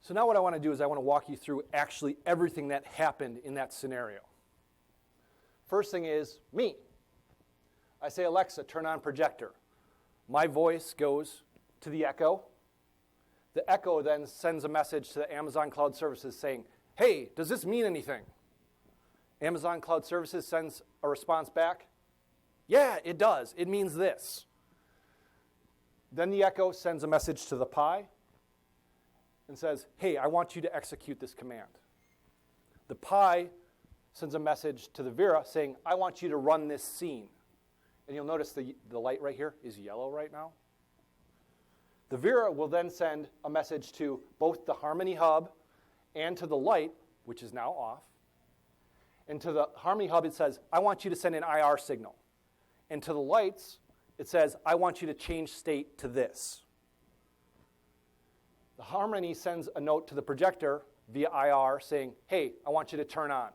So now what I want to do is I want to walk you through actually everything that happened in that scenario. First thing is me. I say, Alexa, turn on projector. My voice goes to the Echo. The Echo then sends a message to the Amazon Cloud Services saying, hey, does this mean anything? Amazon Cloud Services sends a response back. Yeah, it does. It means this. Then the Echo sends a message to the Pi and says, hey, I want you to execute this command. The Pi sends a message to the Vera saying, I want you to run this scene. And you'll notice the light right here is yellow right now. The Vera will then send a message to both the Harmony Hub and to the light, which is now off. And to the Harmony Hub, it says, I want you to send an IR signal. And to the lights, it says, I want you to change state to this. The Harmony sends a note to the projector via IR saying, hey, I want you to turn on.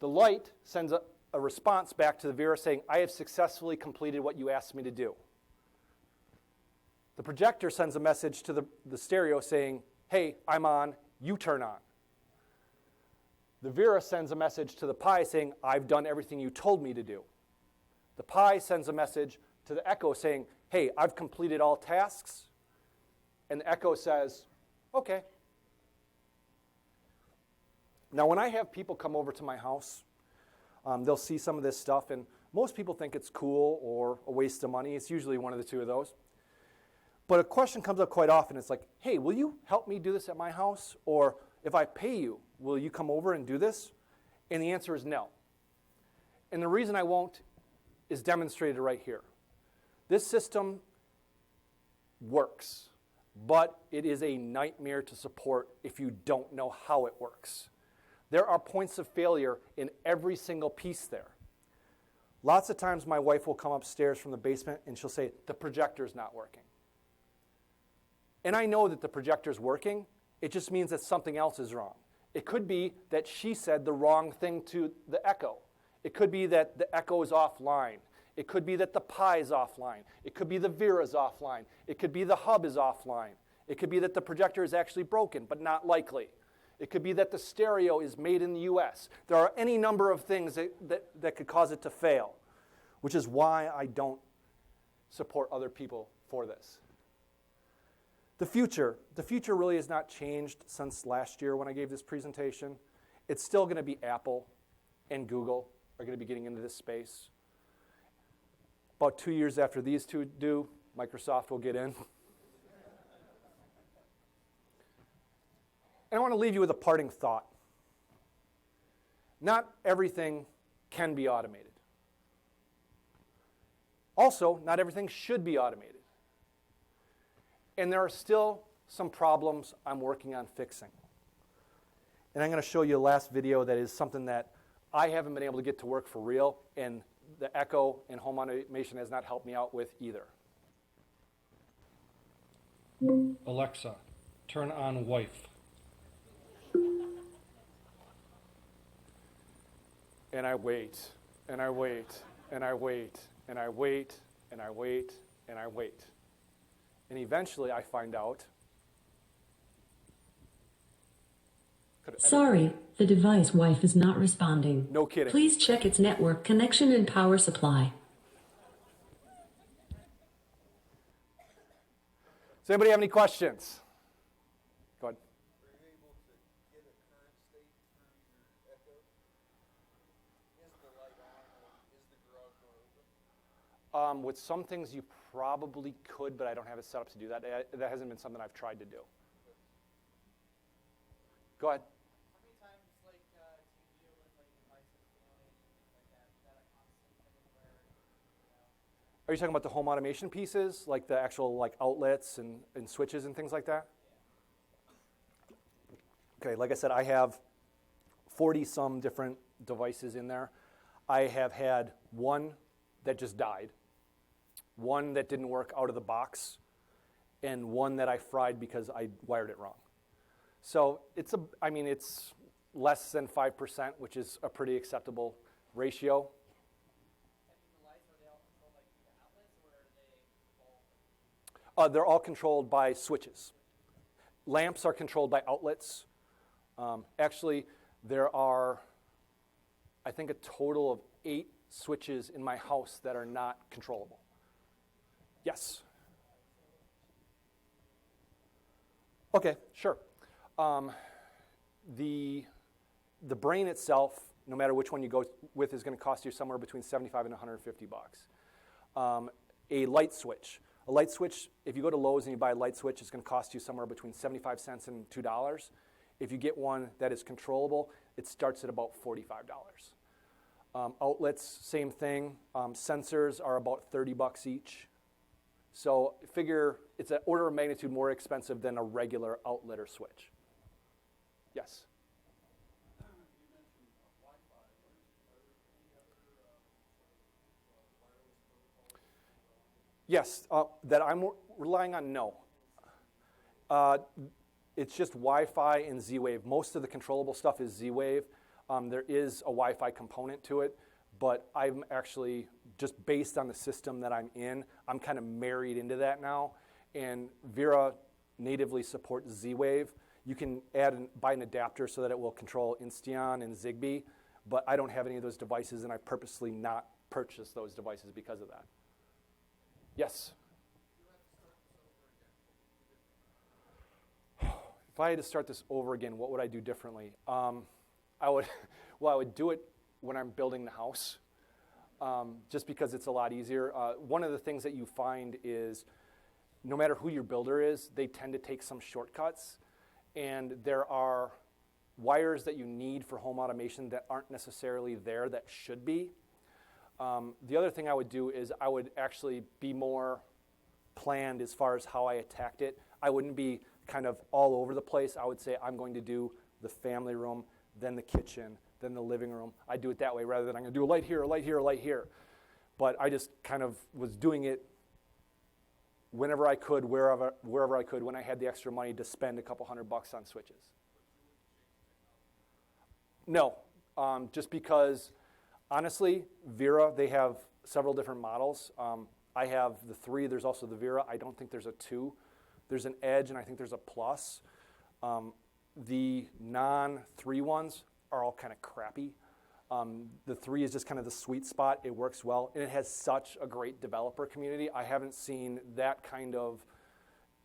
The light sends a response back to the Vera saying, I have successfully completed what you asked me to do. The projector sends a message to the stereo saying, hey, I'm on, you turn on. The Vera sends a message to the Pi saying, I've done everything you told me to do. The Pi sends a message to the Echo saying, hey, I've completed all tasks. And the Echo says, okay. Now, when I have people come over to my house, they'll see some of this stuff, and most people think it's cool or a waste of money. It's usually one of the two of those. But a question comes up quite often. It's like, hey, will you help me do this at my house? Or if I pay you, will you come over and do this? And the answer is no. And the reason I won't is demonstrated right here. This system works, but it is a nightmare to support if you don't know how it works. There are points of failure in every single piece there. Lots of times my wife will come upstairs from the basement and she'll say, the projector's not working. And I know that the projector's working. It just means that something else is wrong. It could be that she said the wrong thing to the Echo. It could be that the Echo is offline. It could be that the Pi is offline. It could be the Vera's offline. It could be the hub is offline. It could be that the projector is actually broken, but not likely. It could be that the stereo is made in the US. There are any number of things that could cause it to fail, which is why I don't support other people for this. The future really has not changed since last year when I gave this presentation. It's still going to be Apple and Google are going to be getting into this space. About 2 years after these two do, Microsoft will get in. And I want to leave you with a parting thought. Not everything can be automated. Also, not everything should be automated. And there are still some problems I'm working on fixing. And I'm going to show you a last video that is something that I haven't been able to get to work for real, and the Echo and home automation has not helped me out with either. Alexa, turn on wife. And I wait, and I wait, and I wait, and I wait, and I wait, and I wait. And eventually I find out Sorry, the device wife is not responding. No kidding. Please check its network connection and power supply. Does anybody have any questions? Go ahead. Are you able to get a current state through your echo? Is the light on or is the garage door open? With some things you probably could, but I don't have it set up to do that. That hasn't been something I've tried to do. Go ahead. How many times, do you deal with devices failing and things like that? Is that a constant thing where, Are you talking about the home automation pieces, like the actual outlets and switches and things like that? Okay, like I said, I have 40-some different devices in there. I have had one that just died, one that didn't work out of the box, and one that I fried because I wired it wrong. So it's less than 5%, which is a pretty acceptable ratio. and the lights, are they all controlled through the outlets, or are they all? They're all controlled by switches. Lamps are controlled by outlets. Actually, there are, I think, a total of 8 switches in my house that are not controllable. Yes? Okay, sure. The brain itself, no matter which one you go with, is going to cost you somewhere between $75 and $150. A light switch. A light switch, if you go to Lowe's and you buy a light switch, it's going to cost you somewhere between 75 cents and $2. If you get one that is controllable, it starts at about $45. Outlets, same thing. Sensors are about $30 each. So figure it's an order of magnitude more expensive than a regular outlet or switch. Yes? You mentioned Wi-Fi. Are there any other wireless protocols? Yes, that I'm relying on, no. It's just Wi-Fi and Z-Wave. Most of the controllable stuff is Z-Wave. There is a Wi-Fi component to it, but I'm actually, just based on the system that I'm in, I'm kind of married into that now. And Vera natively supports Z-Wave. You can buy an adapter so that it will control Insteon and Zigbee, but I don't have any of those devices, and I purposely not purchased those devices because of that. Yes? If I had to start this over again, what would I do differently? I would do it when I'm building the house, just because it's a lot easier. One of the things that you find is, no matter who your builder is, they tend to take some shortcuts, and there are wires that you need for home automation that aren't necessarily there that should be. The other thing I would do is I would actually be more planned as far as how I attacked it. I wouldn't be kind of all over the place. I would say I'm going to do the family room, then the kitchen, then the living room. I do it that way rather than I'm going to do a light here, a light here, a light here. But I just kind of was doing it whenever I could, wherever I could, when I had the extra money to spend a couple $100 on switches. No, just because, honestly, Vera, they have several different models. I have the 3. There's also the Vera. I don't think there's a 2. There's an Edge, and I think there's a Plus. The non-3 ones are all kind of crappy. The 3 is just kind of the sweet spot. It works well, and it has such a great developer community. I haven't seen that kind of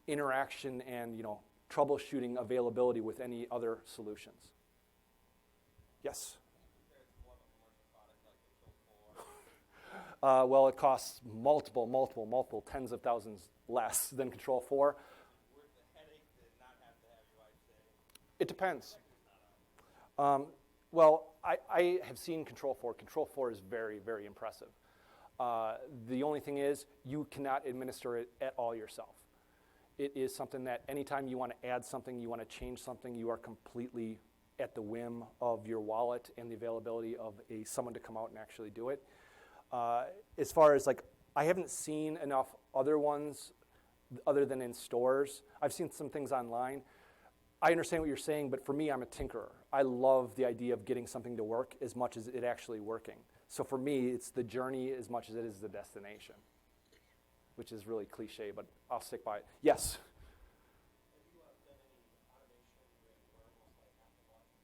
interaction and troubleshooting availability with any other solutions. Yes? Well, it costs multiple tens of thousands less than Control 4. It depends. Well, I have seen Control 4. Control 4 is very, very impressive. The only thing is you cannot administer it at all yourself. It is something that anytime you want to add something, you want to change something, you are completely at the whim of your wallet and the availability of someone to come out and actually do it. As far as I haven't seen enough other ones other than in stores. I've seen some things online. I understand what you're saying, but for me, I'm a tinkerer. I love the idea of getting something to work as much as it actually working. So for me, it's the journey as much as it is the destination, which is really cliche, but I'll stick by it. Yes? Have you done any automation with wearables like Apple Watch?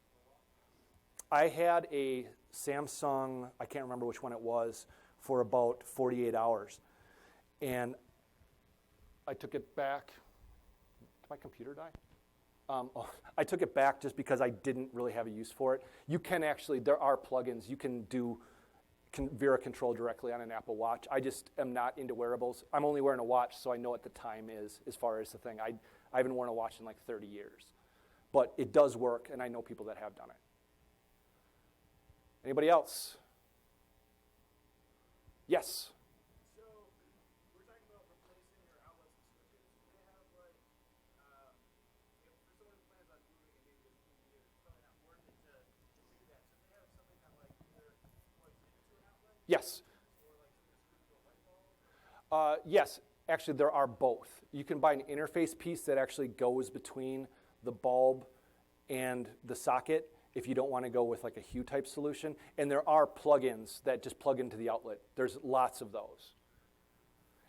I had a Samsung, I can't remember which one it was, for about 48 hours. And I took it back. Did my computer die? I took it back just because I didn't really have a use for it. You can actually, there are plugins. You can do Vera control directly on an Apple Watch. I just am not into wearables. I'm only wearing a watch, so I know what the time is as far as the thing. I haven't worn a watch in like 30 years. But it does work, and I know people that have done it. Anybody else? Yes? So, we're talking about replacing your outlets and switches. Do they have, like, if for someone who plans on moving in maybe a few years, it's probably not worth it to do that. So, if they have something that, like, either plugs into an outlet Yes. or, like, screws to a light bulb? Yes, actually there are both. You can buy an interface piece that actually goes between the bulb and the socket if you don't want to go with like a Hue type solution. And there are plugins that just plug into the outlet. There's lots of those.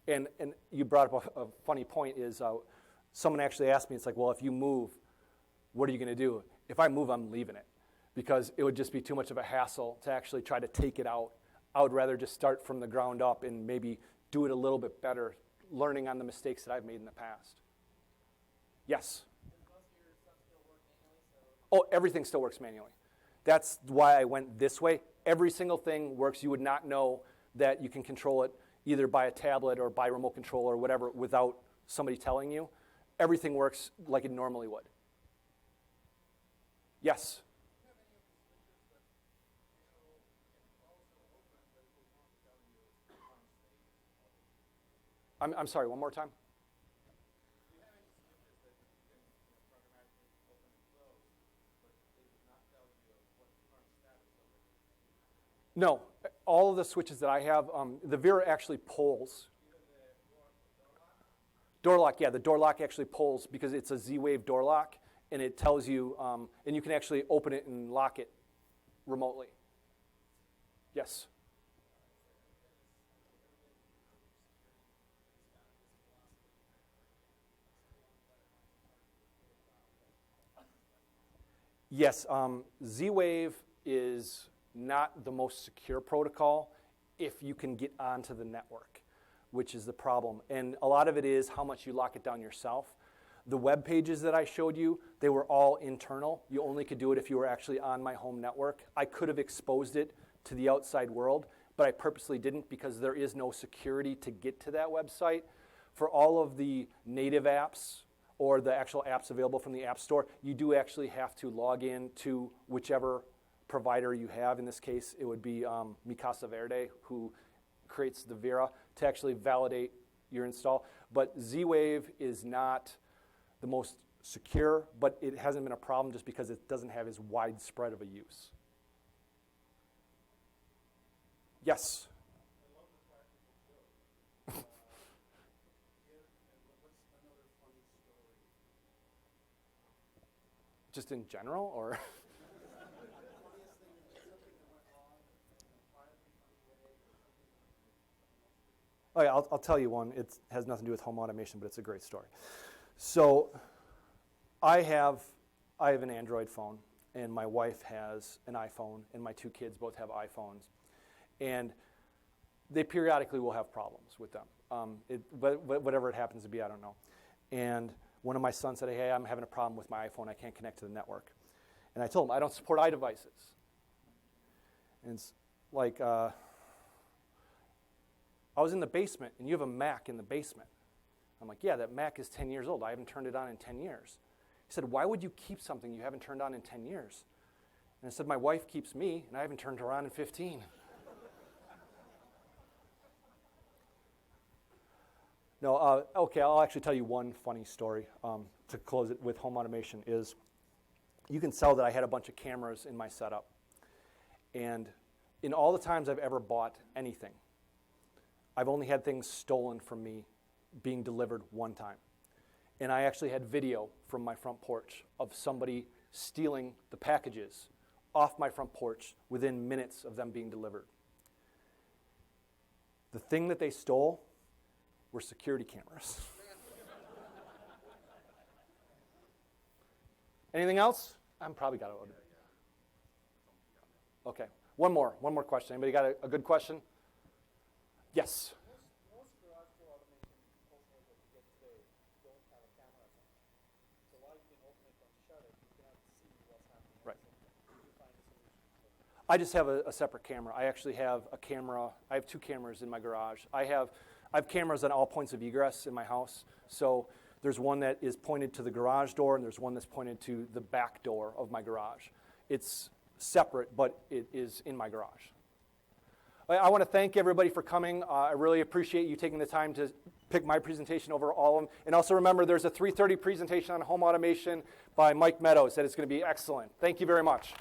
And you brought up a funny point is someone actually asked me, it's like, well, if you move, what are you going to do? If I move, I'm leaving it because it would just be too much of a hassle to actually try to take it out. I would rather just start from the ground up and maybe do it a little bit better, learning on the mistakes that I've made in the past. Yes? Oh, everything still works manually. That's why I went this way. Every single thing works. You would not know that you can control it either by a tablet or by remote control or whatever without somebody telling you. Everything works like it normally would. Yes? I'm sorry, one more time? No, all of the switches that I have, the Vera actually polls. Door lock, yeah, the door lock actually polls because it's a Z-Wave door lock, and it tells you, and you can actually open it and lock it remotely. Yes? Yes, Z-Wave is not the most secure protocol if you can get onto the network, which is the problem. And a lot of it is how much you lock it down yourself. The web pages that I showed you, they were all internal. You only could do it if you were actually on my home network. I could have exposed it to the outside world, but I purposely didn't because there is no security to get to that website. For all of the native apps or the actual apps available from the App Store, you do actually have to log in to whichever provider you have. In this case, it would be Mikasa Verde, who creates the Vera, to actually validate your install. But Z-Wave is not the most secure, but it hasn't been a problem just because it doesn't have as widespread of a use. Yes? Just in general, or? Oh yeah, I'll tell you one. It has nothing to do with home automation, but it's a great story. So I have an Android phone, and my wife has an iPhone, and my two kids both have iPhones. And they periodically will have problems with them. Whatever it happens to be, I don't know. And one of my sons said, hey, I'm having a problem with my iPhone. I can't connect to the network. And I told him, I don't support iDevices. And it's like, I was in the basement, and you have a Mac in the basement. I'm like, yeah, that Mac is 10 years old. I haven't turned it on in 10 years. He said, why would you keep something you haven't turned on in 10 years? And I said, my wife keeps me, and I haven't turned her on in 15. No, okay, I'll actually tell you one funny story to close it with home automation is you can tell that I had a bunch of cameras in my setup. And in all the times I've ever bought anything, I've only had things stolen from me being delivered one time. And I actually had video from my front porch of somebody stealing the packages off my front porch within minutes of them being delivered. The thing that they stole were security cameras. Anything else? I'm probably got to. Okay. One more question. Anybody got a good question? Yes. Most garage door automation ultimately that you get today don't have a camera as much. So while you can open it and shut it, you cannot see what's happening. Right. Did you find a solution? I just have a separate camera. I actually have a camera. I have 2 cameras in my garage. I have cameras on all points of egress in my house. So there's one that is pointed to the garage door, and there's one that's pointed to the back door of my garage. It's separate, but it is in my garage. I want to thank everybody for coming. I really appreciate you taking the time to pick my presentation over all of them. And also remember, there's a 3:30 presentation on home automation by Mike Meadows that is going to be excellent. Thank you very much.